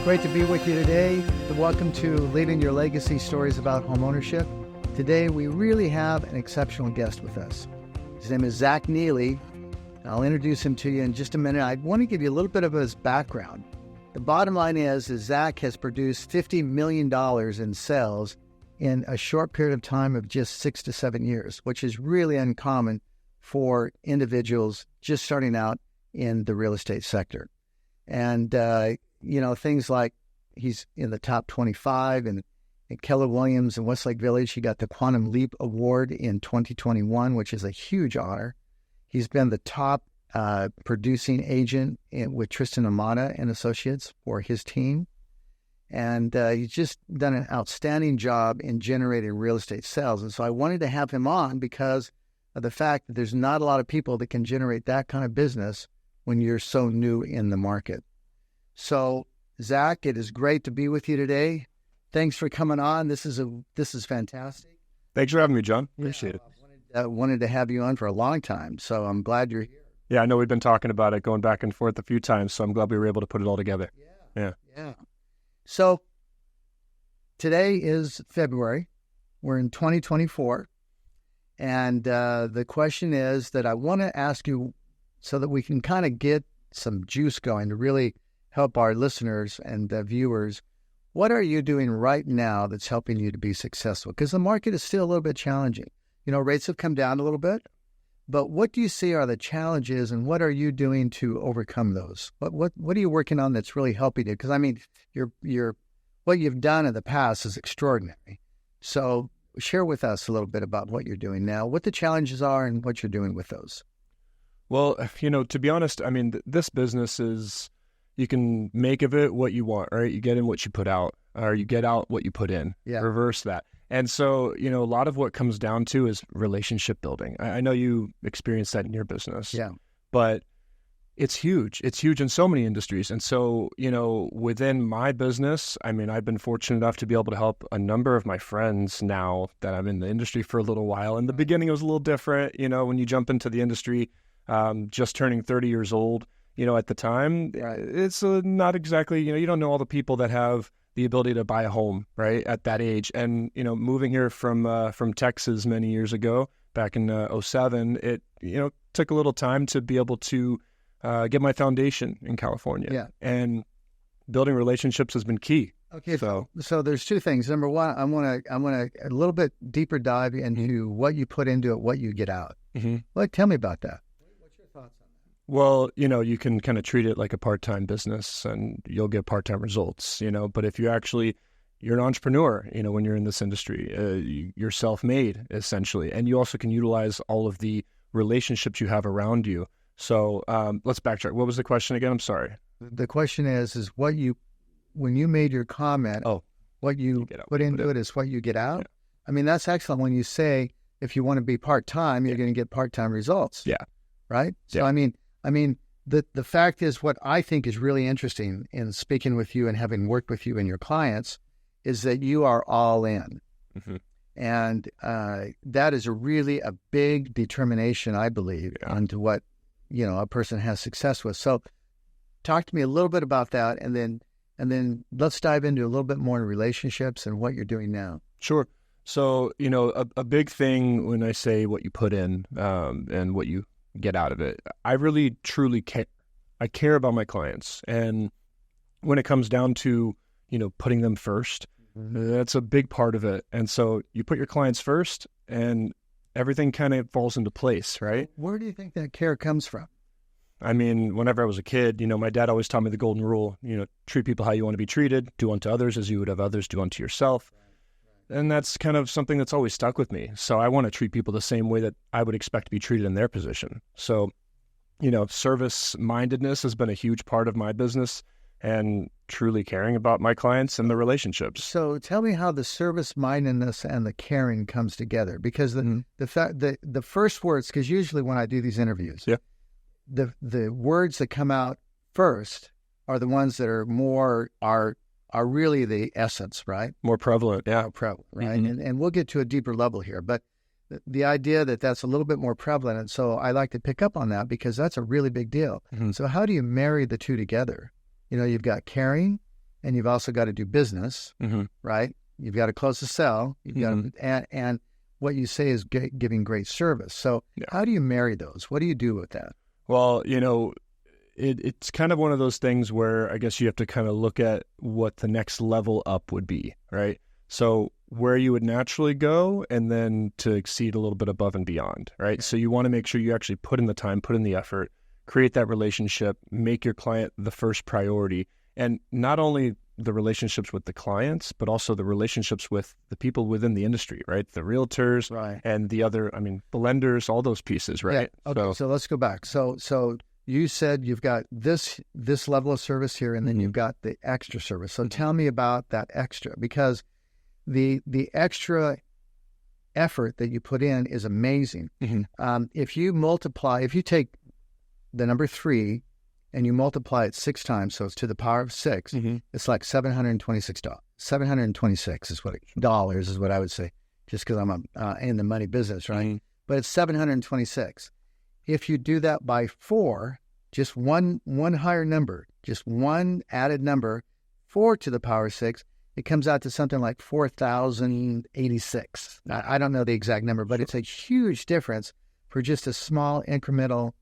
Great to be with you today. Welcome to Leaving Your Legacy Stories About Homeownership. Today, we really have an exceptional guest with us. His name is Zach Neeley. I'll introduce him to you in just a minute. I want to give you a little bit of his background. The bottom line is Zach has produced $50 million in sales in a short period of time of just 6 to 7 years, which is really uncommon for individuals just starting out in the real estate sector. And, things like he's in the top 25 in Keller Williams in Westlake Village. He got the Quantum Leap Award in 2021, which is a huge honor. He's been the top producing agent with Tristan Amata and Associates for his team. And he's just done an outstanding job in generating real estate sales. And so I wanted to have him on because of the fact that there's not a lot of people that can generate that kind of business when you're so new in the market. So, Zach, it is great to be with you today. Thanks for coming on. This is fantastic. Thanks for having me, John. Appreciate it. I wanted to have you on for a long time, so I'm glad you're here. Yeah, I know we've been talking about it, going back and forth a few times, so I'm glad we were able to put it all together. Yeah. So today is February. We're in 2024, and the question is that I want to ask you so that we can kind of get some juice going to really help our listeners and viewers. What are you doing right now that's helping you to be successful? Because the market is still a little bit challenging. Rates have come down a little bit, but what do you see are the challenges, and what are you doing to overcome those? What are you working on that's really helping you? Because your what you've done in the past is extraordinary. So share with us a little bit about what you're doing now, what the challenges are, and what you're doing with those. Well, to be honest, this business is, you can make of it what you want, right? You get in what you put out, or you get out what you put in. Yeah. Reverse that. And so, a lot of what comes down to is relationship building. I know you experienced that in your business. Yeah. But it's huge. It's huge in so many industries. And so, within my business, I've been fortunate enough to be able to help a number of my friends now that I'm in the industry for a little while. In the beginning, it was a little different. When you jump into the industry, just turning 30 years old, at the time, right. It's not exactly, you don't know all the people that have the ability to buy a home, right, at that age. And, moving here from Texas many years ago, back in 2007, it, took a little time to be able to get my foundation in California. Yeah. And building relationships has been key. Okay. So there's two things. Number one, I want to a little bit deeper dive into what you put into it, what you get out. Mm-hmm. Tell me about that. What's your thoughts on that? Well, you can kind of treat it like a part-time business and you'll get part-time results, but if you're an entrepreneur, when you're in this industry, you're self-made essentially. And you also can utilize all of the relationships you have around you. So let's backtrack. What was the question again? I'm sorry. The question is when you made your comment, what you put into it is what you get out. Yeah. That's excellent when you say, if you want to be part-time, you're going to get part-time results. Yeah. Right? So, the fact is, what I think is really interesting in speaking with you and having worked with you and your clients is that you are all in. Mm-hmm. And that is really a big determination, I believe, onto what, a person has success with. So talk to me a little bit about that, and then let's dive into a little bit more in relationships and what you're doing now. Sure. So, a big thing when I say what you put in and what you get out of it, I really truly care. I care about my clients. And when it comes down to, putting them first, that's a big part of it. And so you put your clients first and everything kind of falls into place, right? Where do you think that care comes from? Whenever I was a kid, my dad always taught me the golden rule, treat people how you want to be treated, do unto others as you would have others do unto yourself. Right. And that's kind of something that's always stuck with me. So I want to treat people the same way that I would expect to be treated in their position. So, service-mindedness has been a huge part of my business and truly caring about my clients and the relationships. So tell me how the service-mindedness and the caring comes together, because the first words, because usually when I do these interviews, the words that come out first are the ones that are really the essence, right? More prevalent. Yeah. More prevalent, right? Mm-hmm. And we'll get to a deeper level here, but the idea that that's a little bit more prevalent. And so I like to pick up on that because that's a really big deal. Mm-hmm. So how do you marry the two together? You've got caring and you've also got to do business, right? You've got to close the sale. You've got to, and what you say is giving great service. So how do you marry those? What do you do with that? Well, it's kind of one of those things where I guess you have to kind of look at what the next level up would be, right? So where you would naturally go, and then to exceed a little bit above and beyond, right? Okay. So you want to make sure you actually put in the time, put in the effort, create that relationship, make your client the first priority. And not only the relationships with the clients, but also the relationships with the people within the industry, right? The realtors and the other, the lenders, all those pieces, right? Yeah. Okay, so let's go back. So you said you've got this level of service here, and then you've got the extra service. So tell me about that extra, because the extra effort that you put in is amazing. If you take the number 3 and you multiply it 6 times, so it's to the power of 6, it's like $726. 726 is what dollars is what I would say, just because I'm in the money business, right? But it's 726. If you do that by 4, just one higher number, just one added number, 4 to the power of 6, it comes out to something like 4,086. I don't know the exact number, but it's a huge difference for just a small incremental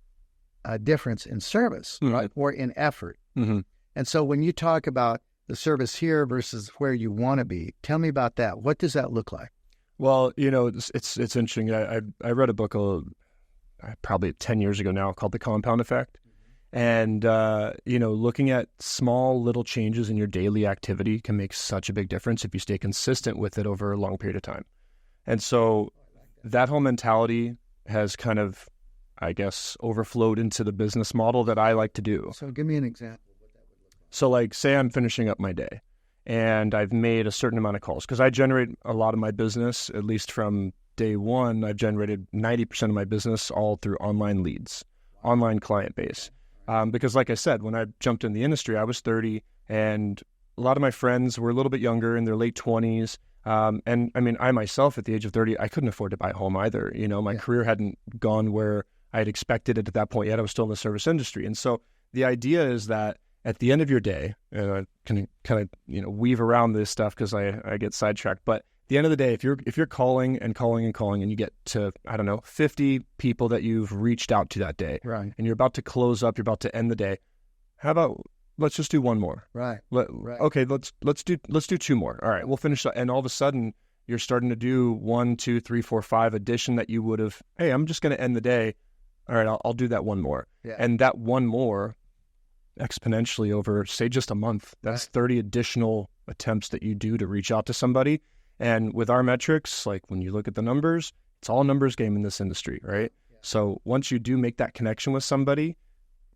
difference in service, right, or in effort. And so when you talk about the service here versus where you want to be, tell me about that. What does that look like? Well, it's interesting. I read a book probably 10 years ago now called The Compound Effect. And, looking at small little changes in your daily activity can make such a big difference if you stay consistent with it over a long period of time. And so that whole mentality has kind of, I guess, overflowed into the business model that I like to do. So give me an example of what that would look like. So like, say I'm finishing up my day and I've made a certain amount of calls, because I generate a lot of my business, at least from day one. I've generated 90% of my business all through online leads, online client base. Because like I said, when I jumped in the industry, I was 30, and a lot of my friends were a little bit younger, in their late 20s. And I myself at the age of 30, I couldn't afford to buy a home either. My career hadn't gone where I had expected it at that point yet. I was still in the service industry. And so the idea is that at the end of your day, and I can kind of, weave around this stuff because I get sidetracked, but at the end of the day, if you're calling and calling and calling, and you get to, 50 people that you've reached out to that day, right, and you're about to close up, you're about to end the day, how about let's just do one more? Right. Okay, let's do 2 more. All right, we'll finish that. And all of a sudden, you're starting to do 1, 2, 3, 4, 5 addition that you would have. Hey, I'm just going to end the day. All right, I'll do that one more. Yeah. And that one more, exponentially over, say, just a month, that's 30 additional attempts that you do to reach out to somebody. And with our metrics, like when you look at the numbers, it's all a numbers game in this industry, right? Yeah. So once you do make that connection with somebody,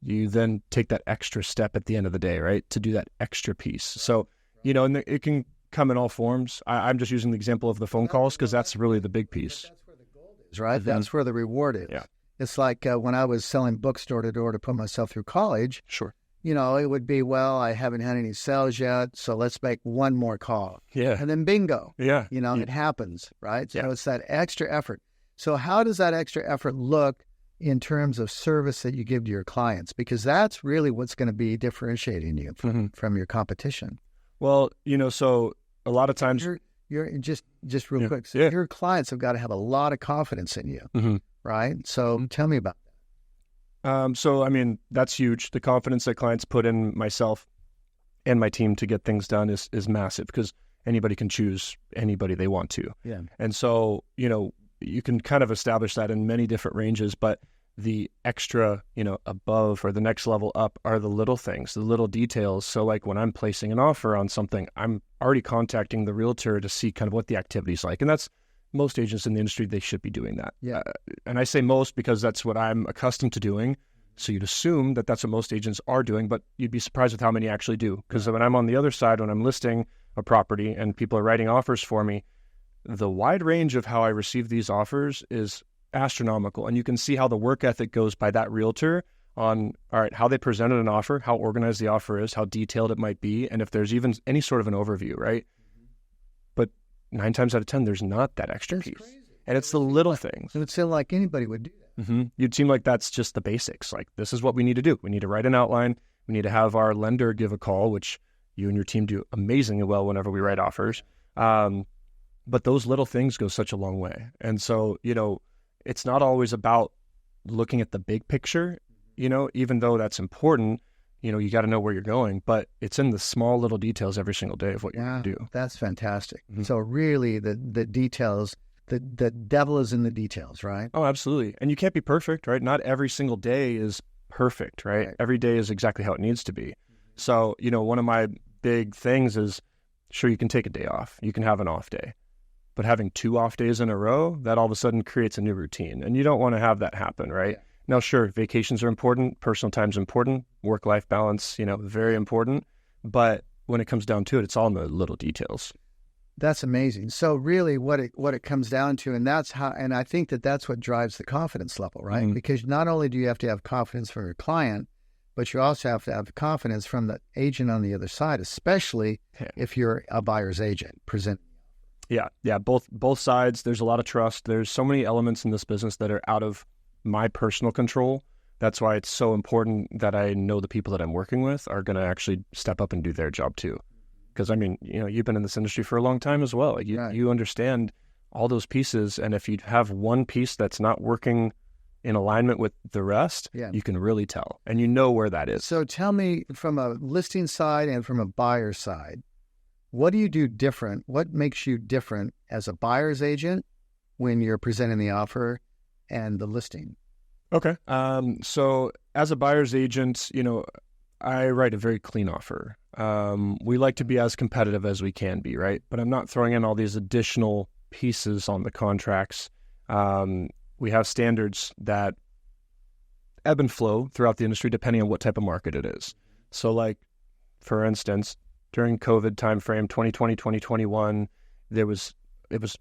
you then take that extra step at the end of the day, right, to do that extra piece. Right. So, and it can come in all forms. I'm just using the example of the phone calls because that's really the big piece. That's where the gold is, right? That's where the reward is. Yeah. It's like when I was selling books door to door to put myself through college. Sure. It would be, well, I haven't had any sales yet, so let's make one more call. Yeah. And then bingo. Yeah. It happens, right? So it's that extra effort. So how does that extra effort look in terms of service that you give to your clients? Because that's really what's going to be differentiating you from your competition. Well, so a lot of times... You're just real quick. So your clients have got to have a lot of confidence in you, right? So tell me about that. That's huge. The confidence that clients put in myself and my team to get things done is massive, because anybody can choose anybody they want to. Yeah. And so, you can kind of establish that in many different ranges, but the extra, above or the next level up are the little things, the little details. So like when I'm placing an offer on something, I'm already contacting the realtor to see kind of what the activity's like. And that's most agents in the industry, they should be doing that. Yeah. And I say most because that's what I'm accustomed to doing. So you'd assume that that's what most agents are doing, but you'd be surprised with how many actually do. Because when I'm on the other side, when I'm listing a property and people are writing offers for me, the wide range of how I receive these offers is astronomical. And you can see how the work ethic goes by that realtor on, all right, how they presented an offer, how organized the offer is, how detailed it might be, and if there's even any sort of an overview, right? But 9 times out of 10, there's not that extra piece. Crazy. And it's the little things. It would seem like anybody would do that. You'd seem like that's just the basics. Like, this is what we need to do. We need to write an outline. We need to have our lender give a call, which, You and your team do amazingly well whenever we write offers. But those little things go such a long way. And so, it's not always about looking at the big picture, even though that's important. You got to know where you're going, but it's in the small little details every single day of what you do. That's fantastic. So really the details, the devil is in the details, right? Oh, absolutely. And you can't be perfect, right? Not every single day is perfect, right? Every day is exactly how it needs to be. So, one of my big things is, sure, you can take a day off. You can have an off day. But having 2 off days in a row, that all of a sudden creates a new routine. And you don't want to have that happen, right? Yeah. Now, sure, vacations are important. Personal time's important. Work-life balance, very important. But when it comes down to it, it's all in the little details. That's amazing. So really what it comes down to, and I think that's what drives the confidence level, right? Because not only do you have to have confidence from your client, but you also have to have confidence from the agent on the other side, especially if you're a buyer's agent presenting. Yeah. Both sides. There's a lot of trust. There's so many elements in this business that are out of my personal control. That's why it's so important that I know the people that I'm working with are going to actually step up and do their job too. Because you've been in this industry for a long time as well. You understand all those pieces, and if you have one piece that's not working in alignment with the rest, you can really tell, and you know where that is. So tell me, from a listing side and from a buyer side, what do you do different? What makes you different as a buyer's agent when you're presenting the offer and the listing? Okay. So as a buyer's agent, I write a very clean offer. We like to be as competitive as we can be, right? But I'm not throwing in all these additional pieces on the contracts. We have standards that ebb and flow throughout the industry depending on what type of market it is. So like, for instance, during COVID timeframe, 2020, 2021, it was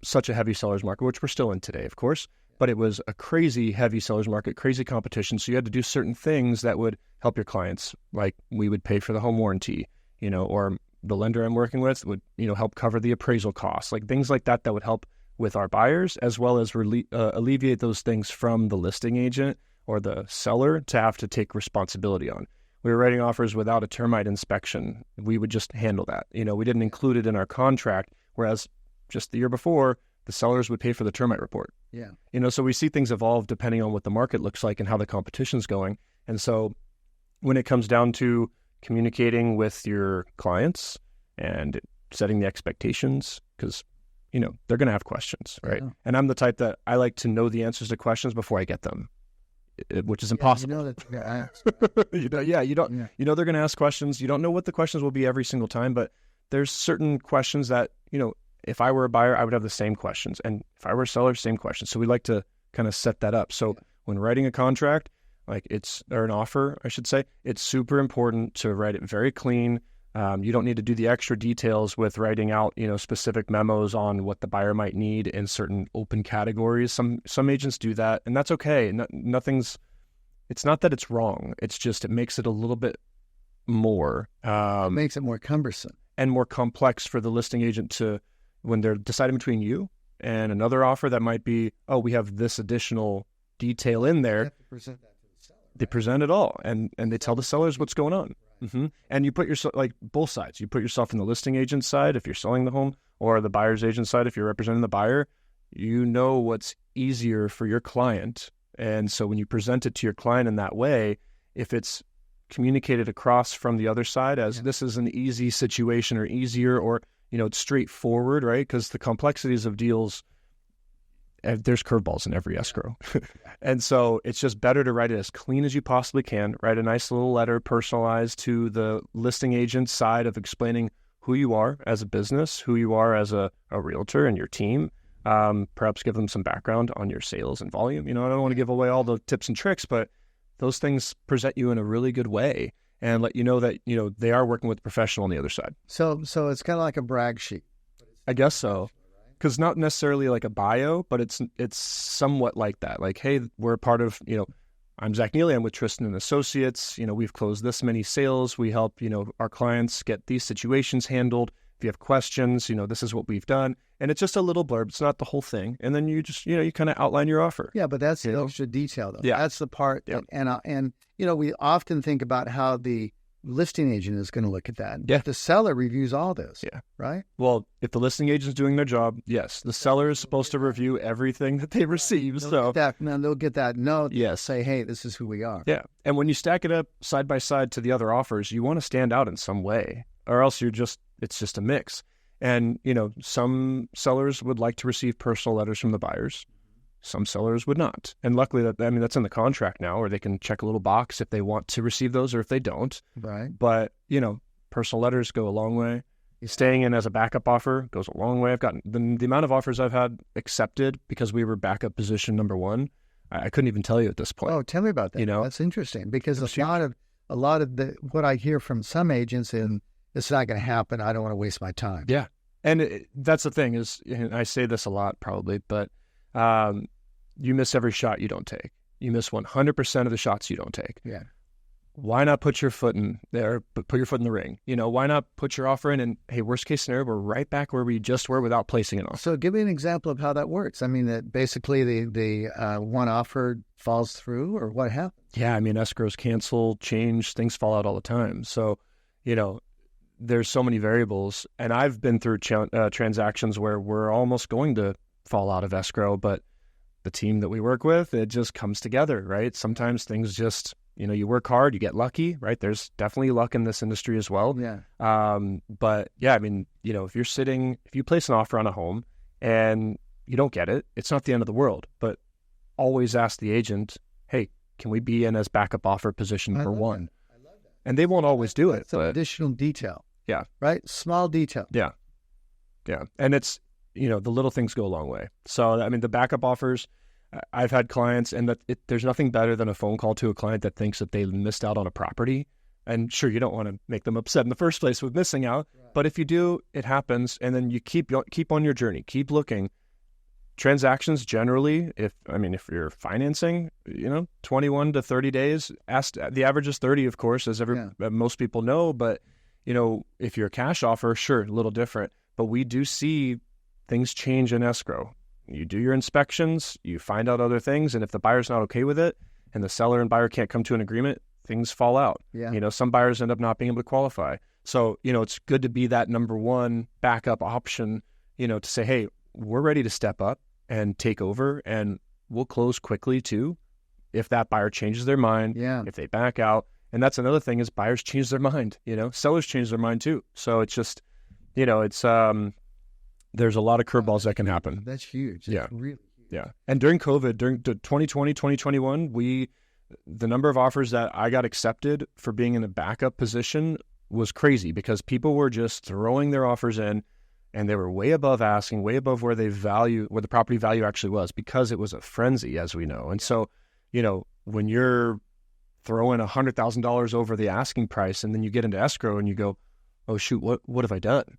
such a heavy seller's market, which we're still in today, of course, but it was a crazy heavy seller's market, crazy competition. So you had to do certain things that would help your clients. Like we would pay for the home warranty, or the lender I'm working with would, help cover the appraisal costs, like things like that would help with our buyers, as well as alleviate those things from the listing agent or the seller to have to take responsibility on. We were writing offers without a termite inspection. We would just handle that. We didn't include it in our contract, whereas just the year before, the sellers would pay for the termite report. Yeah. So we see things evolve depending on what the market looks like and how the competition's going. And so when it comes down to communicating with your clients and setting the expectations, because, they're going to have questions, right? Yeah. And I'm the type that I like to know the answers to questions before I get them, which is impossible. That they're going to ask. They're going to ask questions. You don't know what the questions will be every single time, but there's certain questions that, if I were a buyer, I would have the same questions. And if I were a seller, same questions. So we like to kind of set that up. So when writing a contract, or an offer, I should say, it's super important to write it very clean. You don't need to do the extra details with writing out, specific memos on what the buyer might need in certain open categories. Some agents do that, and that's okay. It's not that it's wrong. It's just, it makes it a little bit more. It makes it more cumbersome. And more complex for the listing agent to, when they're deciding between you and another offer that might be, we have this additional detail in there. You have to present that to the seller. Right? They present it all, and they tell the sellers what's going on. Mm-hmm. And you put yourself, both sides. You put yourself in the listing agent side if you're selling the home, or the buyer's agent side if you're representing the buyer. What's easier for your client. And so when you present it to your client in that way, if it's communicated across from the other side as this is an easy situation or easier, or, it's straightforward, right? Because the complexities of deals, there's curveballs in every escrow. And so it's just better to write it as clean as you possibly can, write a nice little letter personalized to the listing agent side of explaining who you are as a business, who you are as a realtor and your team. Perhaps give them some background on your sales and volume. I don't want to give away all the tips and tricks, but those things present you in a really good way and let you know that, they are working with a professional on the other side. So it's kind of like a brag sheet. I guess so. Because not necessarily like a bio, but it's somewhat like that. Like, hey, we're a part of, I'm Zach Neeley. I'm with Tristan and Associates. We've closed this many sales. We help, our clients get these situations handled. If you have questions, this is what we've done. And it's just a little blurb. It's not the whole thing. And then you just, you kind of outline your offer. Yeah, but that's the extra detail, though. Yeah. That's the part. Yeah. And we often think about how the listing agent is going to look at that. Yeah. The seller reviews all this. Yeah. Right? Well, if the listing agent's doing their job, yes, the seller is supposed to review everything that they receive. They'll get that note. Yes. Say, hey, this is who we are. Yeah. And when you stack it up side by side to the other offers, you want to stand out in some way, or else it's just a mix. And, some sellers would like to receive personal letters from the buyers. Some sellers would not. And luckily, that's in the contract now, or they can check a little box if they want to receive those or if they don't. Right. But, personal letters go a long way. Staying in as a backup offer goes a long way. I've gotten the amount of offers I've had accepted because we were backup position number one. I couldn't even tell you at this point. Oh, tell me about that. That's interesting because a lot of what I hear from some agents, and it's not going to happen. I don't want to waste my time. Yeah. And that's the thing is, and I say this a lot probably, but you miss every shot you don't take. You miss 100% of the shots you don't take. Yeah. Why not put your foot in there, but put your foot in the ring? Why not put your offer in and, hey, worst case scenario, we're right back where we just were without placing an offer. So give me an example of how that works. I mean, that basically the one offer falls through, or what happens? Yeah, escrows cancel, change, things fall out all the time. So, there's so many variables. And I've been through transactions where we're almost going to fall out of escrow, but the team that we work with, it just comes together, right? Sometimes things just, you work hard, you get lucky, right? There's definitely luck in this industry as well. Yeah. But yeah, if you place an offer on a home and you don't get it, it's not the end of the world, but always ask the agent, hey, can we be in as backup offer position for one? I love that. And they won't always do it. It's an additional detail. Yeah. Right? Small detail. Yeah. Yeah. And it's, the little things go a long way. So, the backup offers, I've had clients, and there's nothing better than a phone call to a client that thinks that they missed out on a property. And sure, you don't want to make them upset in the first place with missing out. Right. But if you do, it happens. And then you keep on your journey, keep looking. Transactions generally, if you're financing, 21 to 30 days, the average is 30, of course, as most people know. But, if you're a cash offer, sure, a little different. But we do see things change in escrow. You do your inspections, you find out other things, and if the buyer's not okay with it and the seller and buyer can't come to an agreement, things fall out. Yeah. Some buyers end up not being able to qualify. So, it's good to be that number one backup option, to say, hey, we're ready to step up and take over, and we'll close quickly too if that buyer changes their mind, if they back out. And that's another thing is buyers change their mind, sellers change their mind too. So it's just, there's a lot of curveballs that can happen. That's huge. That's really huge. Yeah. And during COVID, during 2020, 2021, the number of offers that I got accepted for being in a backup position was crazy because people were just throwing their offers in and they were way above asking, way above where the property value actually was, because it was a frenzy, as we know. And so, when you're throwing $100,000 over the asking price and then you get into escrow and you go, oh shoot, what have I done?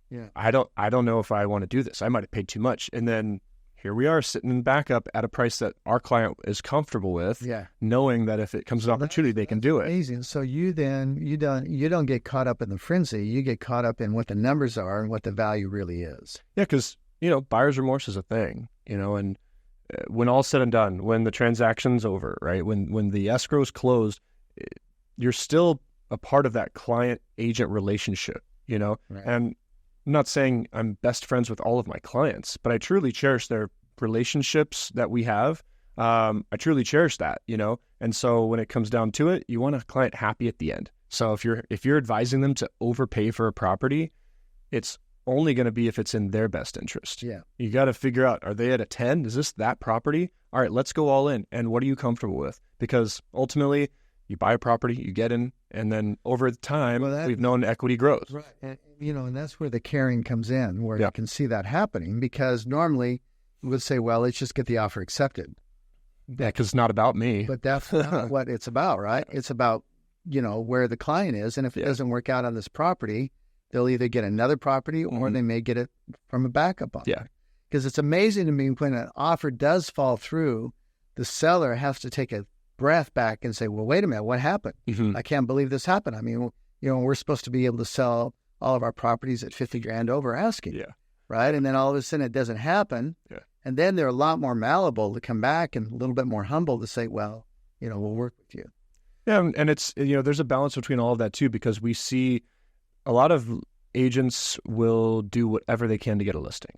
Yeah. I don't know if I want to do this. I might have paid too much. And then here we are sitting in backup at a price that our client is comfortable with, knowing that if it comes an opportunity, they can do it. Amazing. So you don't get caught up in the frenzy. You get caught up in what the numbers are and what the value really is. Yeah, because, buyer's remorse is a thing, and when all's said and done, when the transaction's over, right, when the escrow's closed, you're still a part of that client-agent relationship, Right. And I'm not saying I'm best friends with all of my clients, but I truly cherish their relationships that we have. I truly cherish that, and so when it comes down to it, you want a client happy at the end. So if you're advising them to overpay for a property, it's only going to be if it's in their best interest. Yeah. You got to figure out, are they at a 10? Is this that property? All right, let's go all in. And what are you comfortable with? Because ultimately, you buy a property, you get in, and then over time, we've known equity grows. Right. And that's where the caring comes in, where you can see that happening, because normally we would say, well, let's just get the offer accepted. Yeah, because it's not about me. But that's not what it's about, right? It's about, where the client is. And if it doesn't work out on this property, they'll either get another property or they may get it from a backup offer. Yeah. Because it's amazing to me when an offer does fall through, the seller has to take a breath back and say, well, wait a minute, what happened? Mm-hmm. I can't believe this happened. I mean, we're supposed to be able to sell all of our properties at $50,000 over asking. Yeah. Right. And then all of a sudden it doesn't happen. Yeah. And then they're a lot more malleable to come back and a little bit more humble to say, well, we'll work with you. Yeah, and it's, there's a balance between all of that too, because we see a lot of agents will do whatever they can to get a listing,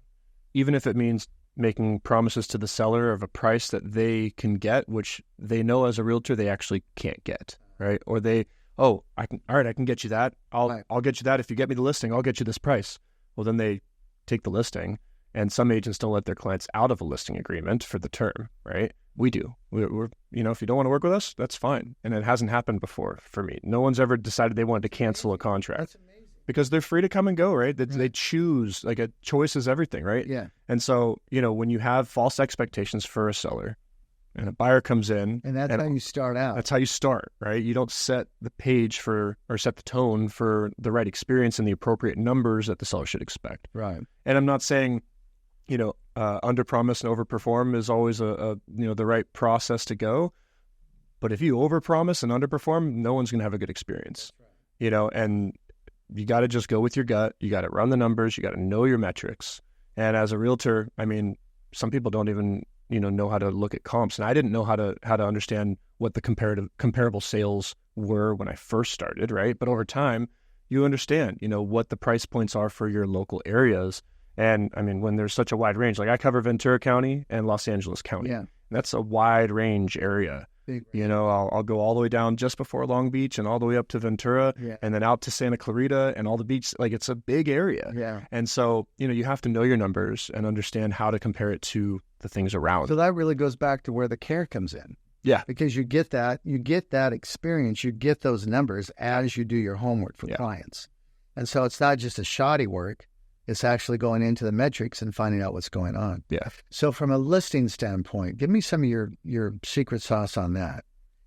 even if it means making promises to the seller of a price that they can get, which they know as a realtor they actually can't get, right? Or all right, I can get you that. I'll get you that. If you get me the listing, I'll get you this price. Well, then they take the listing, and some agents don't let their clients out of a listing agreement for the term, right? We do. We're if you don't want to work with us, that's fine. And it hasn't happened before for me. No one's ever decided they wanted to cancel a contract. That's amazing. Because they're free to come and go, right? They choose, like, a choice is everything, right? Yeah. And so, when you have false expectations for a seller and a buyer comes in. And that's how you start out. That's how you start, right? You don't set the page or set the tone for the right experience and the appropriate numbers that the seller should expect. Right. And I'm not saying, under promise and over perform is always the right process to go. But if you over promise and underperform, no one's going to have a good experience, and you got to just go with your gut. You got to run the numbers. You got to know your metrics. And as a realtor, I mean, some people don't even, know how to look at comps. And I didn't know how to understand what the comparable sales were when I first started, right? But over time, you understand, what the price points are for your local areas. And I mean, when there's such a wide range, like I cover Ventura County and Los Angeles County. Yeah. That's a wide range area. I'll go all the way down just before Long Beach and all the way up to Ventura, and then out to Santa Clarita and all the beach. Like, it's a big area. Yeah. And so, you have to know your numbers and understand how to compare it to the things around. So that really goes back to where the care comes in. Yeah. Because you get that experience, you get those numbers as you do your homework for clients. And so it's not just a shoddy work. It's actually going into the metrics and finding out what's going on. Yeah. So from a listing standpoint, give me some of your secret sauce on that.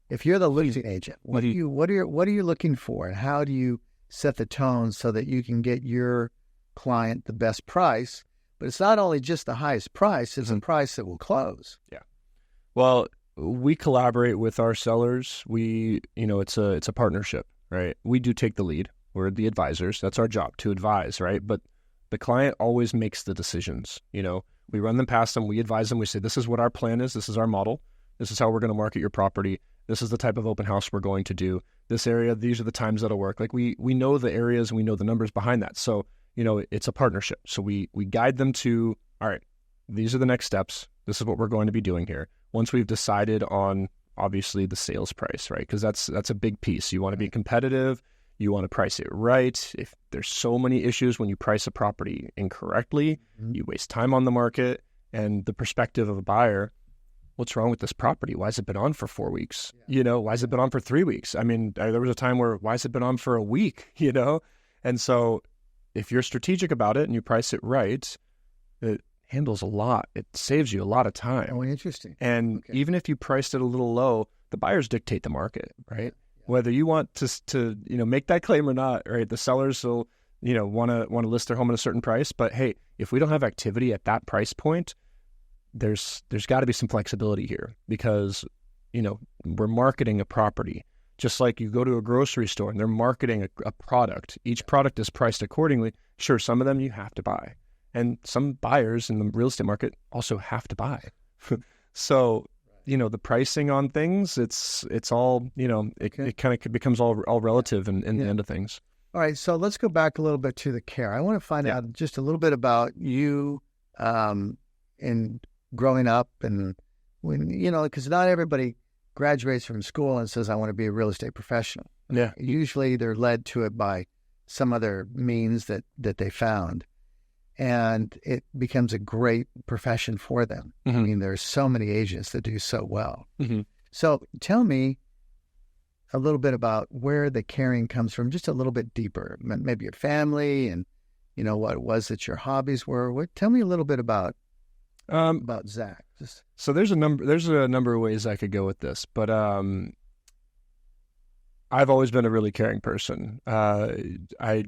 If you're the listing agent, what are you looking for, and how do you set the tone so that you can get your client the best price? But it's not only just the highest price; it's a price that will close. Yeah. Well, we collaborate with our sellers. It's a partnership, right? We do take the lead. We're the advisors. That's our job, to advise, right? But the client always makes the decisions. We run them past them. We advise them. We say, this is what our plan is. This is our model. This is how we're going to market your property. This is the type of open house we're going to do. This area, these are the times that'll work. Like, we know the areas and we know the numbers behind that. So, it's a partnership. So we guide them to, all right, these are the next steps. This is what we're going to be doing here. Once we've decided on, obviously, the sales price, right? Because that's a big piece. You want to be competitive. You want to price it right. If there's so many issues when you price a property incorrectly, you waste time on the market. And the perspective of a buyer, what's wrong with this property? Why has it been on for 4 weeks? Why has it been on for 3 weeks? I mean, there was a time where, why has it been on for a week? And so if you're strategic about it and you price it right, it handles a lot. It saves you a lot of time. Oh, interesting. And even if you priced it a little low, the buyers dictate the market, right? Whether you want to make that claim or not, right? The sellers will, want to list their home at a certain price. But hey, if we don't have activity at that price point, there's got to be some flexibility here, because, we're marketing a property. Just like you go to a grocery store and they're marketing a product. Each product is priced accordingly. Sure, some of them you have to buy. And some buyers in the real estate market also have to buy. So, the pricing on things, it's all, it kind of becomes all relative in the end of things. All right. So let's go back a little bit to the care. I want to find out just a little bit about you in growing up, and when, because not everybody graduates from school and says, I want to be a real estate professional. Yeah. Usually they're led to it by some other means that they found. And it becomes a great profession for them. I mean, there's so many agents that do so well. So tell me a little bit about where the caring comes from, just a little bit deeper, maybe your family and, what it was that your hobbies were. Tell me a little bit about Zach. So there's a number of ways I could go with this, but I've always been a really caring person. The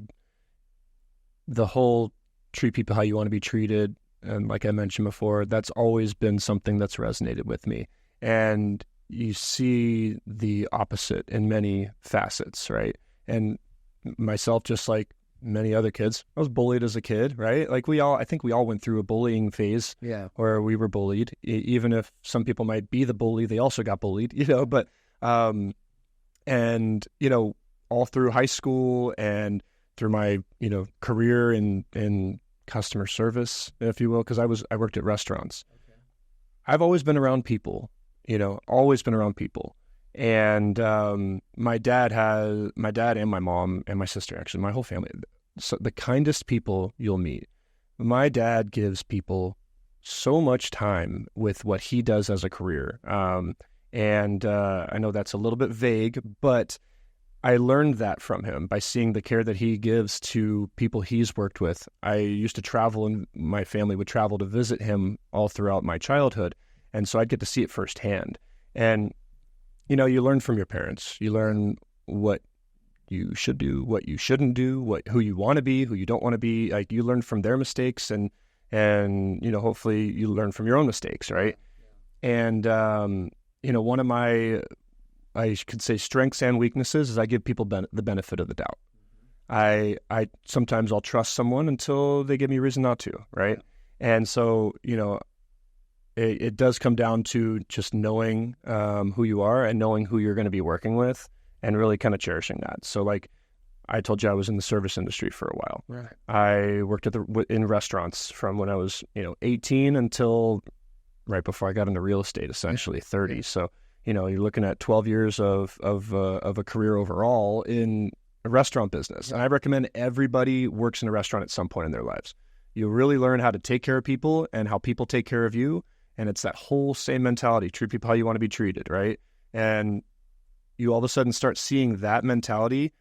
whole treat people how you want to be treated, and like I mentioned before, that's always been something that's resonated with me. And you see the opposite in many facets, right? And myself, just like many other kids, I was bullied as a kid, right? Like I think we all went through a bullying phase, where we were bullied. Even if some people might be the bully, they also got bullied, but And, all through high school and through my, career in customer service, if you will, because I worked at restaurants. Okay. I've always been around people, always been around people. And my dad and my mom and my sister, actually, my whole family, so the kindest people you'll meet. My dad gives people so much time with what he does as a career. And I know that's a little bit vague, but I learned that from him by seeing the care that he gives to people he's worked with. I used to travel, and my family would travel to visit him all throughout my childhood. And so I'd get to see it firsthand. And, you learn from your parents. You learn what you should do, what you shouldn't do, who you want to be, who you don't want to be. Like, you learn from their mistakes, and hopefully you learn from your own mistakes, right? Yeah. And, one of my, I could say, strengths and weaknesses is I give people the benefit of the doubt. Mm-hmm. I sometimes I'll trust someone until they give me a reason not to, right? Yeah. And so, it does come down to just knowing who you are and knowing who you're going to be working with and really kind of cherishing that. So, like I told you, I was in the service industry for a while. Right. I worked in restaurants from when I was 18 until right before I got into real estate, essentially 30. Yeah. So you're looking at 12 years of a career overall in a restaurant business. Yeah. And I recommend everybody works in a restaurant at some point in their lives. You really learn how to take care of people and how people take care of you. And it's that whole same mentality, treat people how you want to be treated, right? And you all of a sudden start seeing that mentality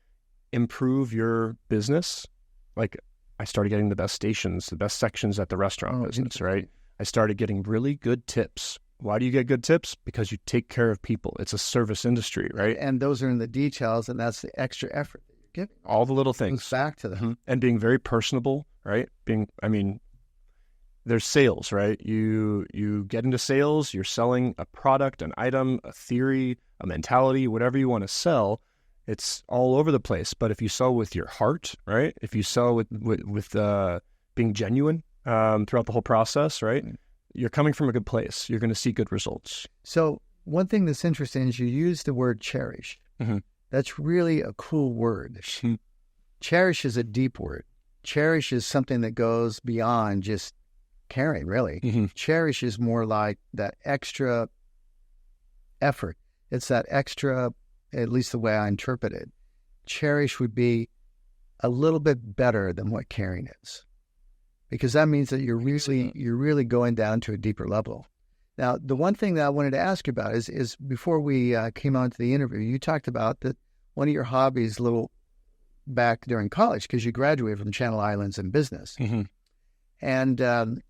improve your business. Like, I started getting the best stations, the best sections at the restaurant business, right? I started getting really good tips. Why do you get good tips? Because you take care of people. It's a service industry, right? And those are in the details, and that's the extra effort that you're giving. All the little things. Goes back to them. Mm-hmm. And being very personable, right? There's sales, right? You get into sales, you're selling a product, an item, a theory, a mentality, whatever you want to sell. It's all over the place. But if you sell with your heart, right? If you sell with being genuine throughout the whole process, right? Mm-hmm. You're coming from a good place. You're going to see good results. So one thing that's interesting is you use the word cherish. Mm-hmm. That's really a cool word. Mm-hmm. Cherish is a deep word. Cherish is something that goes beyond just caring, really. Mm-hmm. Cherish is more like that extra effort. It's that extra, at least the way I interpret it. Cherish would be a little bit better than what caring is, because that means that you're really going down to a deeper level. Now, the one thing that I wanted to ask you about is before we came on to the interview, you talked about that one of your hobbies back during college, because you graduated from Channel Islands in business. Mm-hmm. And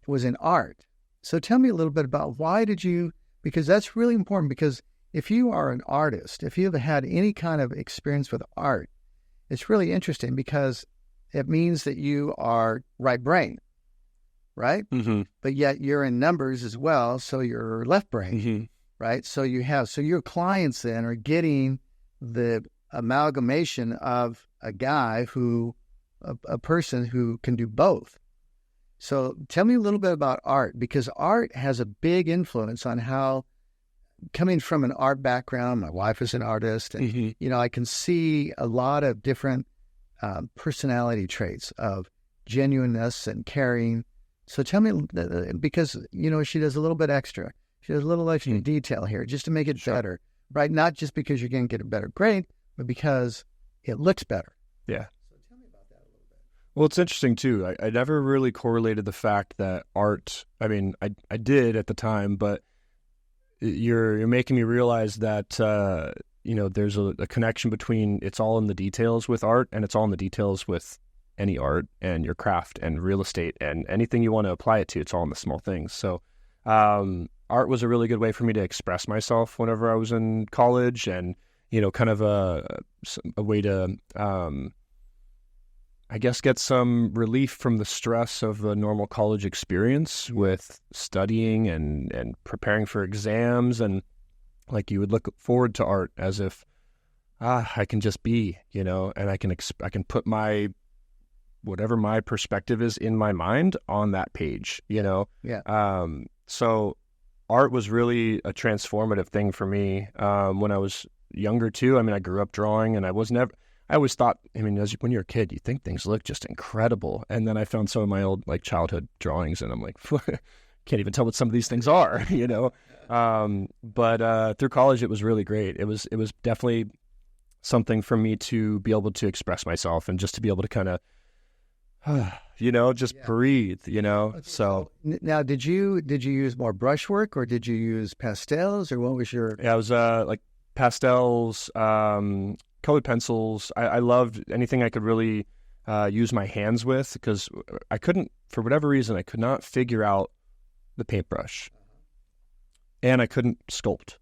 was in art. So tell me a little bit about why did you, because that's really important, because if you are an artist, if you've had any kind of experience with art, it's really interesting because it means that you are right brain, right? Mm-hmm. But yet you're in numbers as well, so you're left brain, mm-hmm. right? So your clients then are getting the amalgamation of a guy a person who can do both. So tell me a little bit about art, because art has a big influence on how, coming from an art background, my wife is an artist, and, mm-hmm. I can see a lot of different personality traits of genuineness and caring. So tell me, because, she does a little bit extra. She does a little extra mm-hmm. detail here just to make it better, right? Not just because you're going to get a better grade, but because it looks better. Yeah. Well, it's interesting, too. I never really correlated the fact that art, I did at the time, but you're making me realize that, there's a connection between it's all in the details with art, and it's all in the details with any art and your craft and real estate and anything you want to apply it to. It's all in the small things. So art was a really good way for me to express myself whenever I was in college, and, kind of a way to... I guess get some relief from the stress of a normal college experience with studying and preparing for exams. And like, you would look forward to art as if, I can just be, and I can put whatever my perspective is in my mind on that page, Yeah. So art was really a transformative thing for me when I was younger too. I mean, I grew up drawing, and I always thought, I mean, when you're a kid, you think things look just incredible. And then I found some of my old like childhood drawings, and I'm like, can't even tell what some of these things are, But through college, it was really great. It was definitely something for me to be able to express myself and just to be able to kind of, just breathe, So now, did you use more brushwork, or did you use pastels, or what was your? Yeah, it was like pastels, colored pencils. I loved anything I could really use my hands with, because I couldn't, for whatever reason, I could not figure out the paintbrush, and I couldn't sculpt.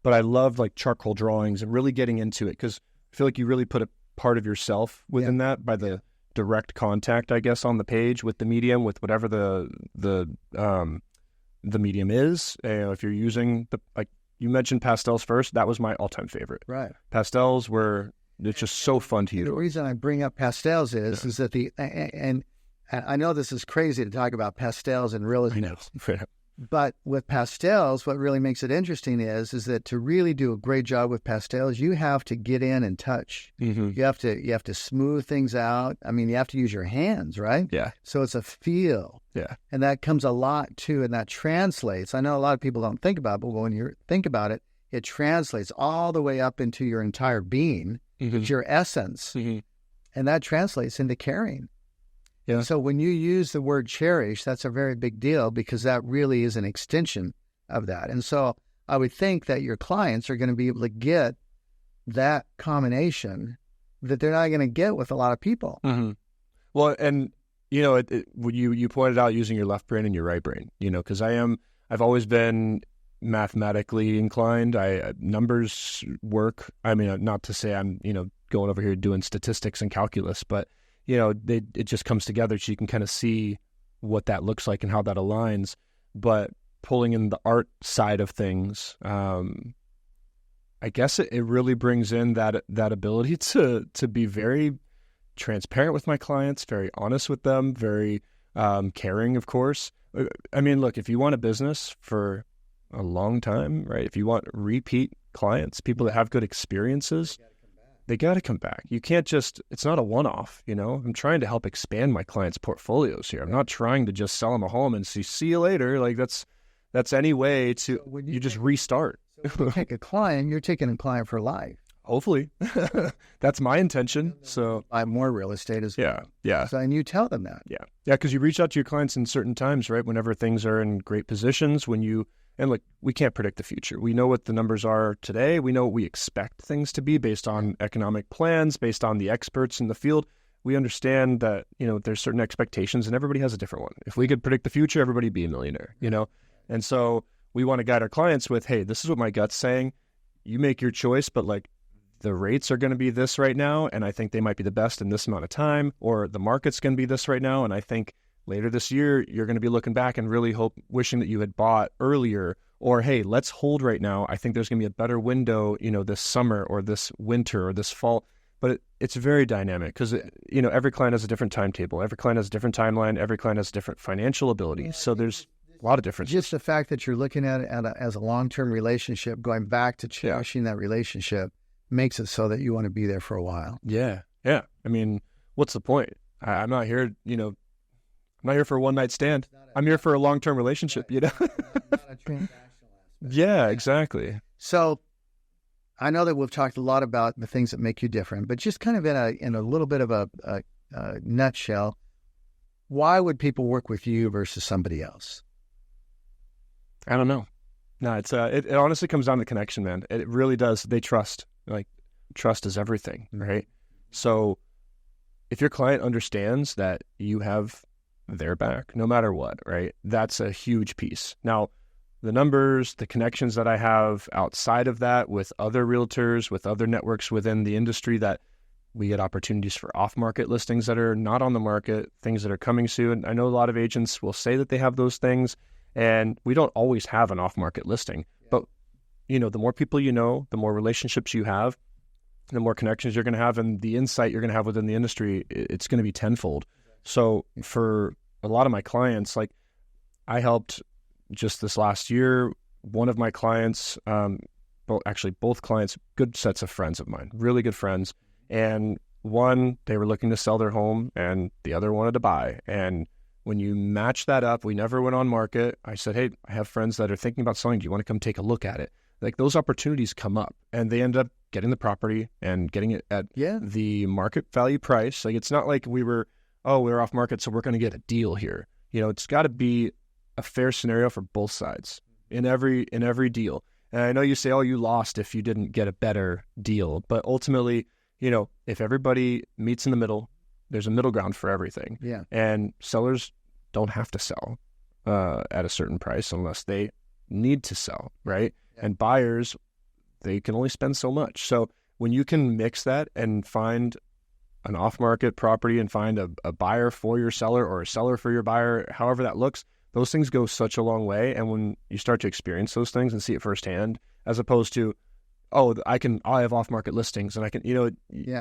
But I loved like charcoal drawings and really getting into it, because I feel like you really put a part of yourself within that by the direct contact, I guess, on the page with the medium, with whatever the medium is. If you're using like you mentioned pastels first, that was my all-time favorite. Right. Pastels it's just so fun to use. The reason I bring up pastels is that and I know this is crazy to talk about pastels and realism. I know. But with pastels, what really makes it interesting is that to really do a great job with pastels, you have to get in and touch. Mm-hmm. You have to smooth things out. I mean, you have to use your hands, right? Yeah. So it's a feel. Yeah. And that comes a lot too, and that translates. I know a lot of people don't think about it, but when you think about it, it translates all the way up into your entire being, it's your essence, and that translates into caring. Yeah. So when you use the word cherish, that's a very big deal, because that really is an extension of that. And so I would think that your clients are going to be able to get that combination that they're not going to get with a lot of people. Mm-hmm. Well, and you pointed out using your left brain and your right brain, because I've always been mathematically inclined. Numbers work. I mean, not to say I'm, going over here doing statistics and calculus, but it just comes together, so you can kind of see what that looks like and how that aligns. But pulling in the art side of things, I guess it really brings in that ability to be very transparent with my clients, very honest with them, very caring, of course. I mean, look, if you want a business for a long time, right? If you want repeat clients, people that have good experiences, they got to come back. You can't it's not a one-off, I'm trying to help expand my clients' portfolios here. I'm not trying to just sell them a home and see you later. Like that's any way to, you just restart. So when you take a client, you're taking a client for life. Hopefully. That's my intention. So buy more real estate as well. Yeah. So, and you tell them that. Yeah. Because you reach out to your clients in certain times, right? Whenever things are in great positions, and look, we can't predict the future. We know what the numbers are today. We know what we expect things to be based on economic plans, based on the experts in the field. We understand that, there's certain expectations, and everybody has a different one. If we could predict the future, everybody'd be a millionaire, And so we want to guide our clients with, hey, this is what my gut's saying. You make your choice, but like the rates are going to be this right now, and I think they might be the best in this amount of time, or the market's going to be this right now, and I think later this year, you're going to be looking back and really wishing that you had bought earlier, or, hey, let's hold right now. I think there's going to be a better window, this summer or this winter or this fall. But it's very dynamic, because, every client has a different timetable. Every client has a different timeline. Every client has different financial ability. So there's a lot of differences. Just the fact that you're looking at it as a long-term relationship, going back to cherishing that relationship, makes it so that you want to be there for a while. Yeah. I mean, what's the point? I'm not here, I'm not here for a one-night stand. I'm here for a long-term relationship, Not a transactional aspect. Yeah, exactly. So I know that we've talked a lot about the things that make you different, but just kind of in a little bit of a nutshell, why would people work with you versus somebody else? I don't know. No, it honestly comes down to connection, man. It really does. They trust. Like, trust is everything, right? So if your client understands that you have their back, no matter what, right? That's a huge piece. Now, the numbers, the connections that I have outside of that with other realtors, with other networks within the industry, that we get opportunities for off-market listings that are not on the market, things that are coming soon. I know a lot of agents will say that they have those things, and we don't always have an off-market listing. But, the more people you know, the more relationships you have, the more connections you're going to have, and the insight you're going to have within the industry, it's going to be tenfold. So for a lot of my clients, like I helped just this last year, one of my clients both clients, good sets of friends of mine, really good friends. And one, they were looking to sell their home and the other wanted to buy. And when you match that up, we never went on market. I said, hey, I have friends that are thinking about selling. Do you want to come take a look at it? Like those opportunities come up and they end up getting the property and getting it at the market value price. Like it's not like we're off market, so we're going to get a deal here. It's got to be a fair scenario for both sides in every deal. And I know you say, oh, you lost if you didn't get a better deal. But ultimately, if everybody meets in the middle, there's a middle ground for everything. Yeah. And sellers don't have to sell at a certain price unless they need to sell, right? Yeah. And buyers, they can only spend so much. So when you can mix that and find an off-market property and find a buyer for your seller or a seller for your buyer, however that looks, those things go such a long way. And when you start to experience those things and see it firsthand, as opposed to, I have off-market listings and I can,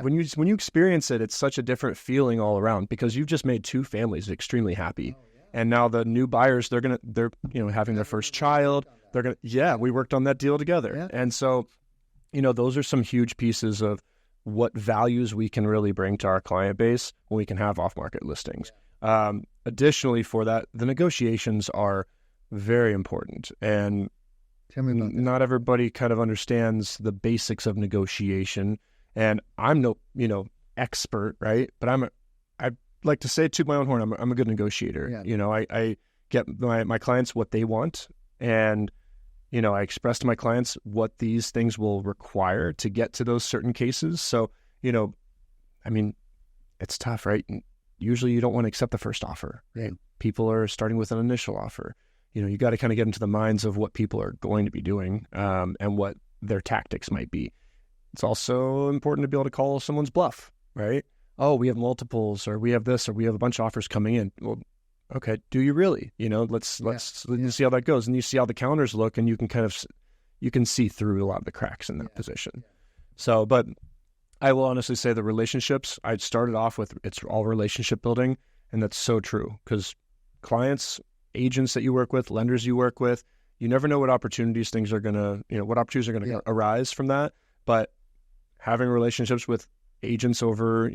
when you experience it, it's such a different feeling all around because you've just made two families extremely happy. Oh, yeah. And now the new buyers, they're having their first child. We worked on that deal together. Yeah. And so, those are some huge pieces of what values we can really bring to our client base when we can have off-market listings. Yeah. Additionally, for that, the negotiations are very important. And tell me about that. Not everybody kind of understands the basics of negotiation. And I'm no, expert, right? But I like to say to my own horn, I'm a good negotiator. Yeah. I get my clients what they want. And, I express to my clients what these things will require to get to those certain cases. So, it's tough, right? Usually you don't want to accept the first offer. Right? People are starting with an initial offer. You got to kind of get into the minds of what people are going to be doing and what their tactics might be. It's also important to be able to call someone's bluff, right? Oh, we have multiples, or we have this, or we have a bunch of offers coming in. Well, okay, do you really? Let's see how that goes. And you see how the counters look, and you can see through a lot of the cracks in that position. Yeah. So, but I will honestly say the relationships, I started off with, it's all relationship building, and that's so true because clients, agents that you work with, lenders you work with, you never know what opportunities are going to arise from that. But having relationships with agents over,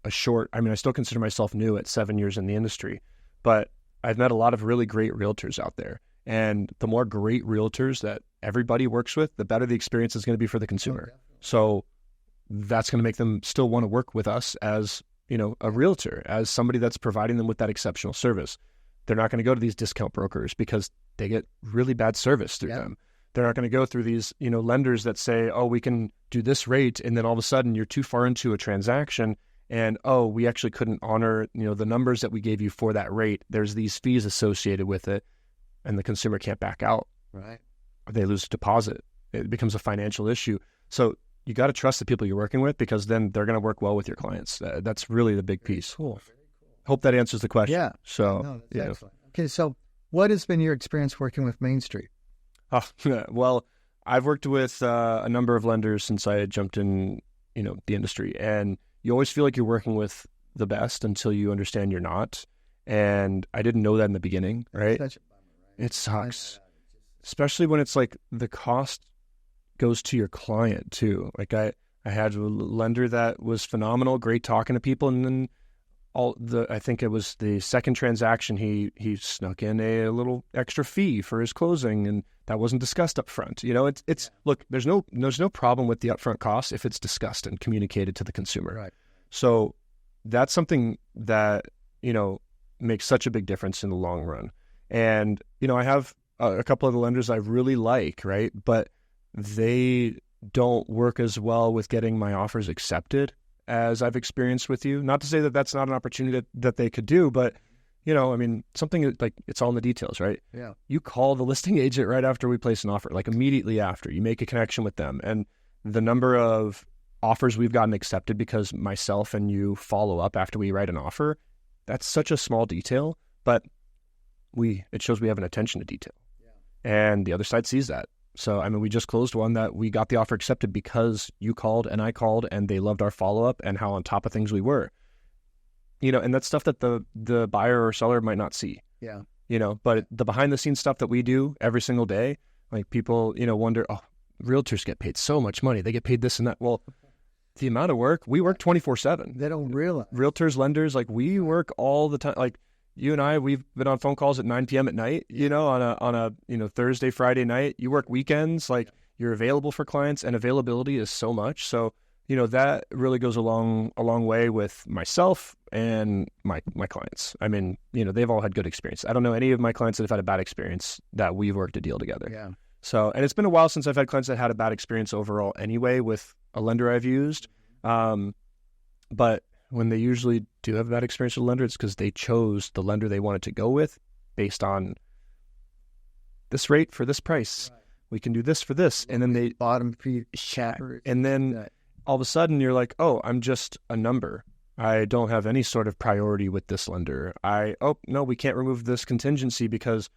I still consider myself new at 7 years in the industry, but I've met a lot of really great realtors out there. And the more great realtors that everybody works with, the better the experience is going to be for the consumer. So that's going to make them still want to work with us as, a realtor, as somebody that's providing them with that exceptional service. They're not going to go to these discount brokers because they get really bad service through them. They're not going to go through these, lenders that say, oh, we can do this rate. And then all of a sudden you're too far into a transaction and, oh, we actually couldn't honor, the numbers that we gave you for that rate. There's these fees associated with it and the consumer can't back out. Right. They lose a deposit. It becomes a financial issue. So you got to trust the people you're working with because then they're going to work well with your clients. That's really the big piece. Cool. Hope that answers the question. Yeah. So, that's excellent. Okay. So what has been your experience working with Main Street? Well, I've worked with a number of lenders since I had jumped in, the industry, and you always feel like you're working with the best until you understand you're not. And I didn't know that in the beginning, right? Such a bummer, right? It sucks, especially when it's like the cost goes to your client too. Like I had a lender that was phenomenal, great talking to people, and then I think it was the second transaction, he snuck in a little extra fee for his closing, and that wasn't discussed up front. Look, there's no problem with the upfront costs if it's discussed and communicated to the consumer. Right. So that's something that, makes such a big difference in the long run. And, I have a couple of the lenders I really like, right? But they don't work as well with getting my offers accepted as I've experienced with you. Not to say that that's not an opportunity that they could do, but, something like it's all in the details, right? Yeah. You call the listing agent right after we place an offer, like immediately after. You make a connection with them. And the number of offers we've gotten accepted because myself and you follow up after we write an offer, that's such a small detail, but it shows we have an attention to detail. Yeah. And the other side sees that. So, we just closed one that we got the offer accepted because you called and I called and they loved our follow-up and how on top of things we were. And that's stuff that the buyer or seller might not see. Yeah. But the behind-the-scenes stuff that we do every single day, like people, wonder, oh, realtors get paid so much money. They get paid this and that. Well, the amount of work, we work 24/7. They don't realize. Realtors, lenders, like we work all the time. Like you and I, we've been on phone calls at 9 p.m. at night, on a Thursday, Friday night. You work weekends, like you're available for clients, and availability is so much. So, that really goes a long way with myself and my clients. I mean, they've all had good experience. I don't know any of my clients that have had a bad experience that we've worked a deal together. Yeah. So, and it's been a while since I've had clients that had a bad experience overall anyway with a lender I've used. But when they usually do have a bad experience with a lender, it's because they chose the lender they wanted to go with based on this rate for this price. Right. We can do this for this. And then they bottom feed shatter. And then all of a sudden you're like, oh, I'm just a number. I don't have any sort of priority with this lender. No, we can't remove this contingency because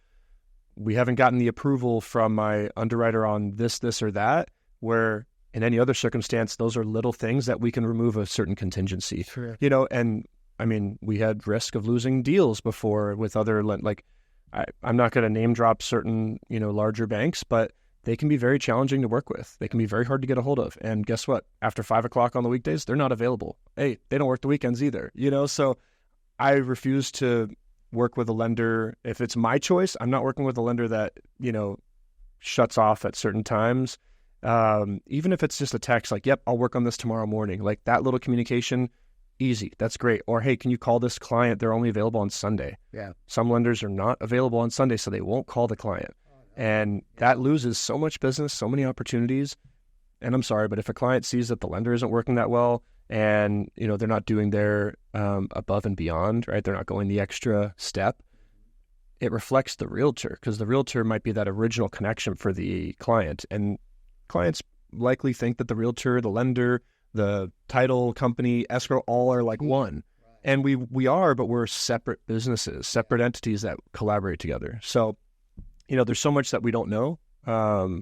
we haven't gotten the approval from my underwriter on this, or that, where in any other circumstance, those are little things that we can remove a certain contingency. Sure. And I mean, we had risk of losing deals before with other, I'm not going to name drop certain, larger banks, but they can be very challenging to work with. They can be very hard to get a hold of. And guess what? After 5 o'clock on the weekdays, they're not available. Hey, they don't work the weekends either, so I refuse to work with a lender. If it's my choice, I'm not working with a lender that, shuts off at certain times. Even if it's just a text, like, yep, I'll work on this tomorrow morning, like that little communication, easy. That's great. Or, hey, can you call this client? They're only available on Sunday. Yeah. Some lenders are not available on Sunday, so they won't call the client. And that loses so much business, so many opportunities. And I'm sorry, but if a client sees that the lender isn't working that well and, they're not doing their above and beyond, right? They're not going the extra step. It reflects the realtor, because the realtor might be that original connection for the client. And clients likely think that the realtor, the lender, the title company, escrow, all are like one. Right. And we are, but we're separate businesses, separate entities that collaborate together. So, there's so much that we don't know. So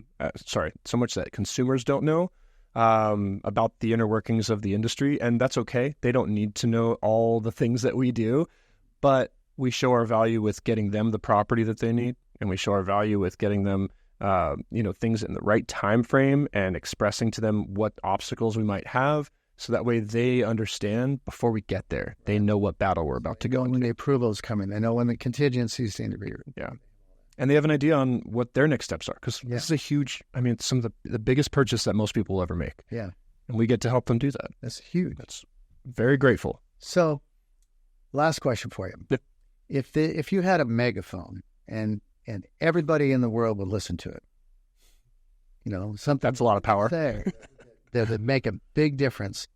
much that consumers don't know about the inner workings of the industry. And that's okay. They don't need to know all the things that we do, but we show our value with getting them the property that they need. And we show our value with getting them things in the right time frame and expressing to them what obstacles we might have, so that way they understand before we get there. They know what battle we're about to go into. When the approval is coming, they know when the contingencies seem to be. Yeah. And they have an idea on what their next steps are, because this is a huge, some of the biggest purchase that most people will ever make. Yeah. And we get to help them do that. That's huge. That's very grateful. So, last question for you. Yep. If you had a megaphone and everybody in the world would listen to it, something that's a lot of power. That would make a big difference.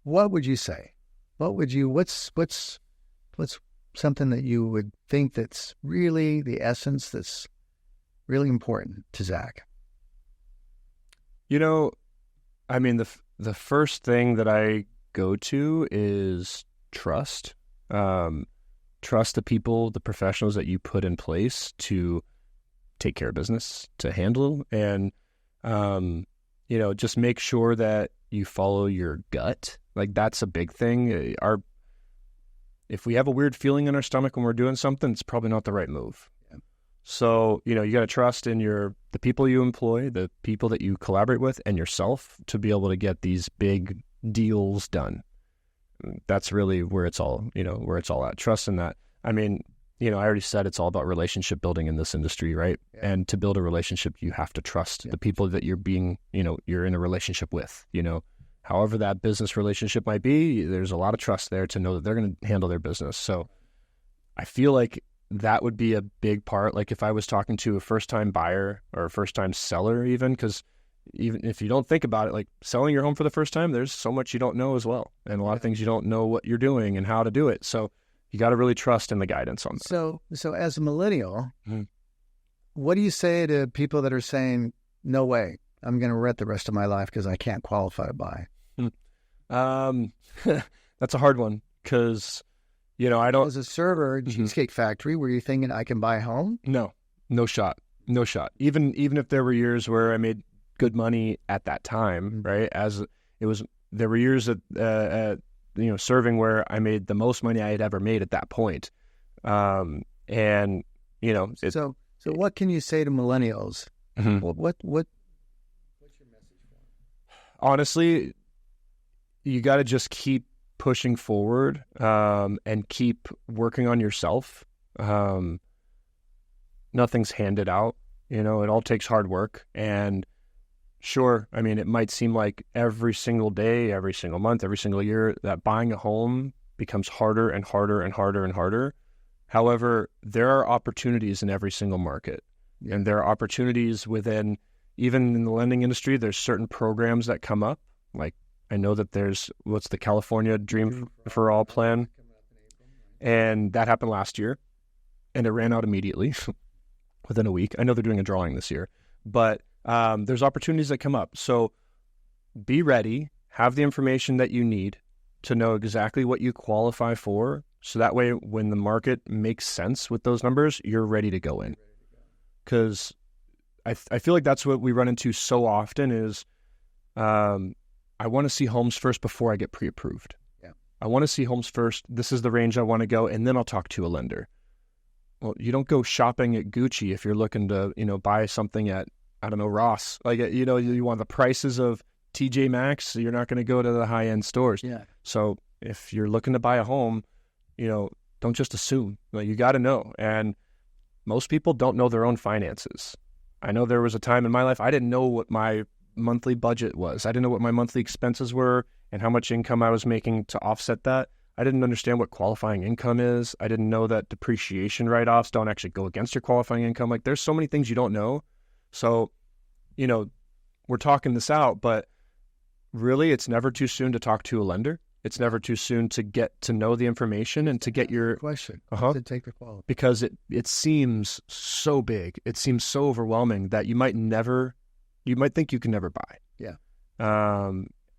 What would you say? What's something that you would think that's really the essence that's really important to Zach? The first thing that I go to is trust. Trust the people, the professionals that you put in place to take care of business, to handle, and just make sure that you follow your gut. Like, that's a big thing. If we have a weird feeling in our stomach when we're doing something, it's probably not the right move. Yeah. So, you got to trust in the people you employ, the people that you collaborate with, and yourself to be able to get these big deals done. That's really where it's all at. Trust in that. I already said it's all about relationship building in this industry, right? Yeah. And to build a relationship, you have to trust the people that you're in a relationship with, however that business relationship might be. There's a lot of trust there to know that they're going to handle their business. So I feel like that would be a big part. Like, if I was talking to a first-time buyer or a first-time seller, because even if you don't think about it, like selling your home for the first time, there's so much you don't know as well. And a lot of things you don't know what you're doing and how to do it. So you got to really trust in the guidance on that. So as a millennial, what do you say to people that are saying, no way, I'm going to rent the rest of my life because I can't qualify to buy? That's a hard one, because, I don't... As a server at Cheesecake Factory, were you thinking I can buy a home? No shot. Even if there were years where I made good money at that time, right? There were years at serving where I made the most money I had ever made at that point. So what can you say to millennials? What's your honestly, you got to just keep pushing forward and keep working on yourself. Nothing's handed out. It all takes hard work. And sure, I mean, it might seem like every single day, every single month, every single year that buying a home becomes harder and harder and harder and harder. However, there are opportunities in every single market. And there are opportunities within, even in the lending industry, there's certain programs that come up. Like, I know that there's, what's the California Dream for All plan? And that happened last year. And it ran out immediately within a week. I know they're doing a drawing this year. But there's opportunities that come up. So be ready, have the information that you need to know exactly what you qualify for. So that way, when the market makes sense with those numbers, you're ready to go in. Because I feel like that's what we run into so often is I want to see homes first before I get pre-approved. Yeah. I want to see homes first. This is the range I want to go, and then I'll talk to a lender. Well, you don't go shopping at Gucci if you're looking to, buy something at, I don't know, Ross. Like, you want the prices of TJ Maxx, so you're not going to go to the high-end stores. Yeah. So if you're looking to buy a home, don't just assume. Like, you got to know. And most people don't know their own finances. I know there was a time in my life I didn't know what my monthly budget was. I didn't know what my monthly expenses were and how much income I was making to offset that. I didn't understand what qualifying income is. I didn't know that depreciation write-offs don't actually go against your qualifying income. Like, there's so many things you don't know. So, we're talking this out, but really it's never too soon to talk to a lender. It's never too soon to get to know the information and to get your question. To take the quality. Because it seems so big. It seems so overwhelming that you might think you can never buy. Yeah.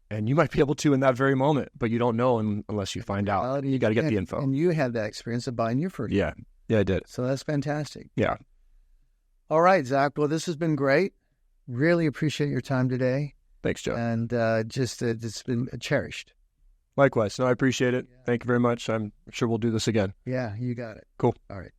And you might be able to in that very moment, but you don't know unless you find out. You got to get the info. And you had that experience of buying your first. Yeah. Yeah, I did. So that's fantastic. Yeah. All right, Zach. Well, this has been great. Really appreciate your time today. Thanks, Joe. And it's been cherished. Likewise. No, I appreciate it. Yeah. Thank you very much. I'm sure we'll do this again. Yeah, you got it. Cool. All right.